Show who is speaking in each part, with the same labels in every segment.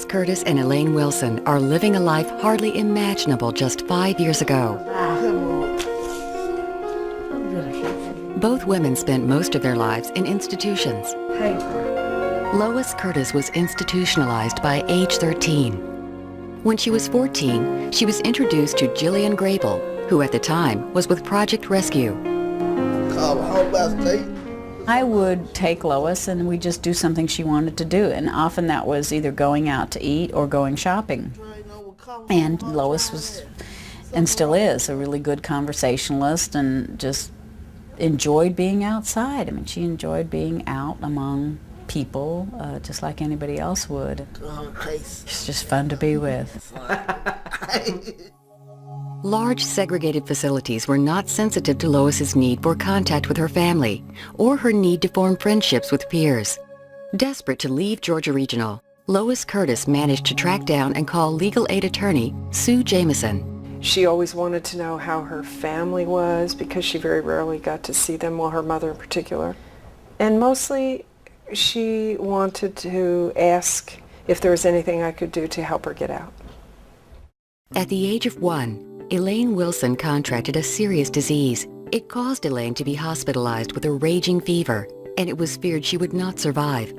Speaker 1: Curtis and Elaine Wilson are living a life hardly imaginable just 5 years ago. Both women spent most of their lives in institutions. Lois Curtis was institutionalized by age 13. When she was 14, she was introduced to Jillian Grable, who at the time was with Project Rescue.
Speaker 2: I would take Lois and we'd just do something she wanted to do, and often that was either going out to eat or going shopping. And Lois was, and still is, a really good conversationalist and just enjoyed being outside. I mean, she enjoyed being out among people just like anybody else would. It's just fun to be with.
Speaker 1: Large segregated facilities were not sensitive to Lois's need for contact with her family or her need to form friendships with peers. Desperate to leave Georgia Regional, Lois Curtis managed to track down and call legal aid attorney Sue Jameson.
Speaker 3: She always wanted to know how her family was because she very rarely got to see them, well, her mother in particular. And mostly she wanted to ask if there was anything I could do to help her get out.
Speaker 1: At the age of 1, Elaine Wilson contracted a serious disease. It caused Elaine to be hospitalized with a raging fever, and it was feared she would not survive.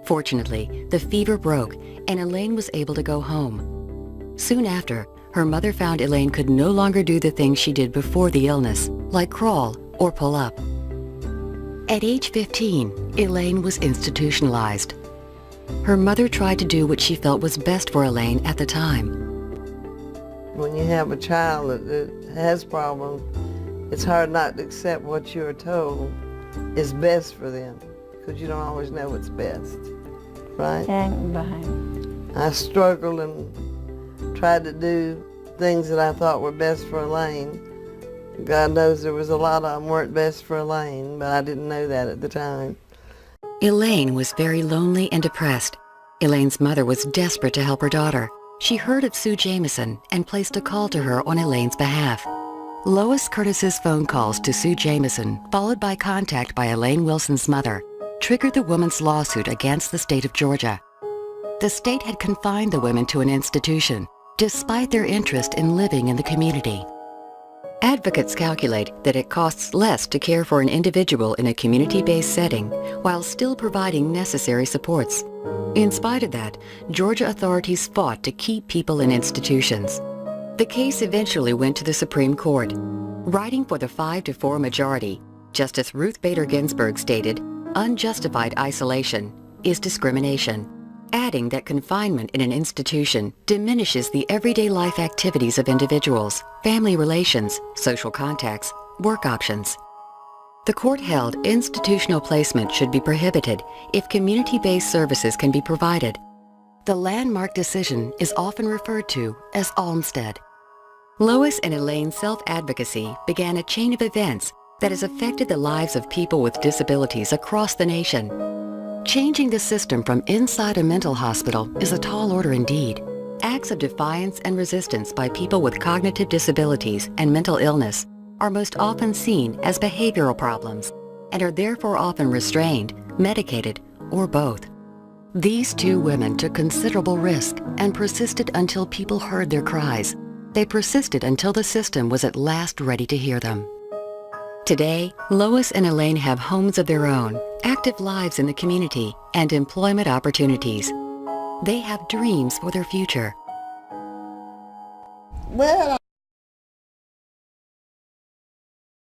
Speaker 1: Fortunately, the fever broke, and Elaine was able to go home. Soon after, her mother found Elaine could no longer do the things she did before the illness, like crawl or pull up. At age 15, Elaine was institutionalized. Her mother tried to do what she felt was best for Elaine at the time.
Speaker 4: When you have a child that has problems, it's hard not to accept what you're told is best for them, because you don't always know what's best, right? I struggled and tried to do things that I thought were best for Elaine. God knows there was a lot of them weren't best for Elaine, but I didn't know that at the time.
Speaker 1: Elaine was very lonely and depressed. Elaine's mother was desperate to help her daughter. She heard of Sue Jameson and placed a call to her on Elaine's behalf. Lois Curtis's phone calls to Sue Jameson, followed by contact by Elaine Wilson's mother, triggered the woman's lawsuit against the state of Georgia. The state had confined the women to an institution, despite their interest in living in the community. Advocates calculate that it costs less to care for an individual in a community-based setting while still providing necessary supports. In spite of that, Georgia authorities fought to keep people in institutions. The case eventually went to the Supreme Court. Writing for the 5-4 majority, Justice Ruth Bader Ginsburg stated, "Unjustified isolation is discrimination," adding that confinement in an institution diminishes the everyday life activities of individuals, family relations, social contacts, work options. The court held institutional placement should be prohibited if community-based services can be provided. The landmark decision is often referred to as Olmstead. Lois and Elaine's self-advocacy began a chain of events that has affected the lives of people with disabilities across the nation. Changing the system from inside a mental hospital is a tall order indeed. Acts of defiance and resistance by people with cognitive disabilities and mental illness are most often seen as behavioral problems and are therefore often restrained, medicated, or both. These two women took considerable risk and persisted until people heard their cries. They persisted until the system was at last ready to hear them. Today, Lois and Elaine have homes of their own, active lives in the community, and employment opportunities. They have dreams for their future.
Speaker 4: Well,